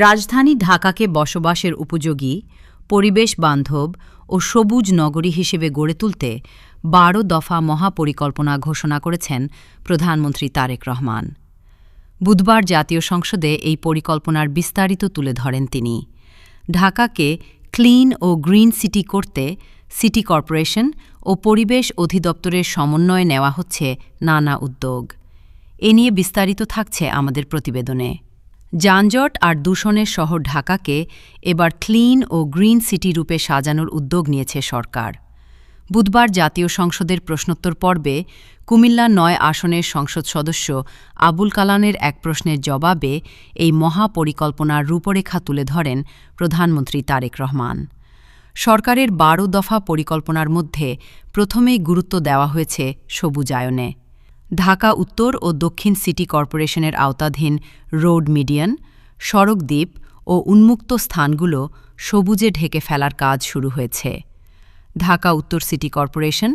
রাজধানী ঢাকাকে বসবাসের উপযোগী, পরিবেশ বান্ধব ও সবুজ নগরী হিসেবে গড়ে তুলতে ১২ দফা মহাপরিকল্পনা ঘোষণা করেছেন প্রধানমন্ত্রী তারেক রহমান। বুধবার জাতীয় সংসদে এই পরিকল্পনার বিস্তারিত তুলে ধরেন তিনি। ঢাকাকে ক্লিন ও গ্রিন সিটি করতে সিটি কর্পোরেশন ও পরিবেশ অধিদপ্তরের সমন্বয়ে নেওয়া হচ্ছে নানা উদ্যোগ। এ নিয়ে বিস্তারিত থাকছে আমাদের প্রতিবেদনে। যানজট আর দূষণের শহর ঢাকাকে এবার ক্লিন ও গ্রিন সিটি রূপে সাজানোর উদ্যোগ নিয়েছে সরকার। বুধবার জাতীয় সংসদের প্রশ্নোত্তর পর্বে কুমিল্লা ৯ আসনের সংসদ সদস্য আবুল কালামের এক প্রশ্নের জবাবে এই মহাপরিকল্পনার রূপরেখা তুলে ধরেন প্রধানমন্ত্রী তারেক রহমান। সরকারের ১২ দফা পরিকল্পনার মধ্যে প্রথমেই গুরুত্ব দেওয়া হয়েছে সবুজায়নে। ঢাকা উত্তর ও দক্ষিণ সিটি কর্পোরেশনের আওতাধীন রোড মিডিয়ান, সড়ক দ্বীপ ও উন্মুক্ত স্থানগুলো সবুজে ঢেকে ফেলার কাজ শুরু হয়েছে। ঢাকা উত্তর সিটি কর্পোরেশন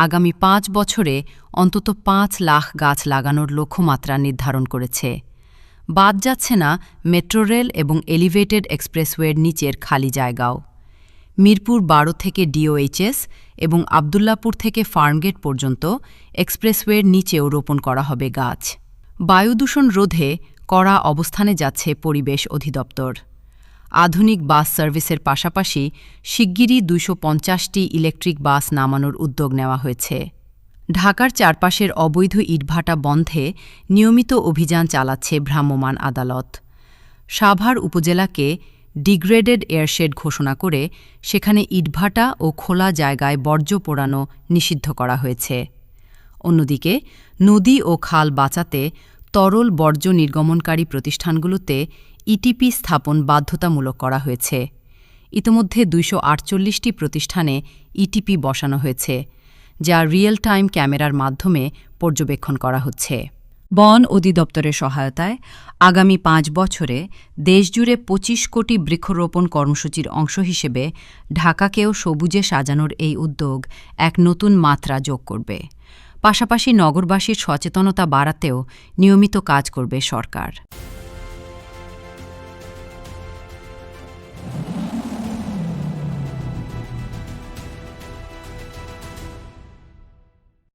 আগামী ৫ বছরে অন্তত ৫ লাখ গাছ লাগানোর লক্ষ্যমাত্রা নির্ধারণ করেছে। বাদ যাচ্ছে না মেট্রো রেল এবং এলিভেটেড এক্সপ্রেসওয়ের নিচের খালি জায়গাও। মিরপুর ১২ থেকে ডিওএইচএস এবং আবদুল্লাপুর থেকে ফার্মগেট পর্যন্ত এক্সপ্রেসওয়ের নিচেও রোপণ করা হবে গাছ। বায়ুদূষণ রোধে কড়া অবস্থানে যাচ্ছে পরিবেশ অধিদপ্তর। আধুনিক বাস সার্ভিসের পাশাপাশি শিগগিরই ২৫০টি ইলেকট্রিক বাস নামানোর উদ্যোগ নেওয়া হয়েছে। ঢাকার চারপাশের অবৈধ ইটভাটা বন্ধে নিয়মিত অভিযান চালাচ্ছে ভ্রাম্যমাণ আদালত। সাভার উপজেলাকে ডিগ্রেডেড এয়ারশেড ঘোষণা করে সেখানে ইটভাটা ও খোলা জায়গায় বর্জ্য পোড়ানো নিষিদ্ধ করা হয়েছে। অন্যদিকে নদী ও খাল বাঁচাতে তরল বর্জ্য নির্গমনকারী প্রতিষ্ঠানগুলোতে ইটিপি স্থাপন বাধ্যতামূলক করা হয়েছে। ইতোমধ্যে ২৪৮টি প্রতিষ্ঠানে ইটিপি বসানো হয়েছে, যা রিয়েল টাইম ক্যামেরার মাধ্যমে পর্যবেক্ষণ করা হচ্ছে। বন অধিদপ্তরের সহায়তায় আগামী ৫ বছরে দেশজুড়ে ২৫ কোটি বৃক্ষরোপণ কর্মসূচির অংশ হিসেবে ঢাকাকেও সবুজে সাজানোর এই উদ্যোগ এক নতুন মাত্রা যোগ করবে। পাশাপাশি নগরবাসীর সচেতনতা বাড়াতেও নিয়মিত কাজ করবে সরকার।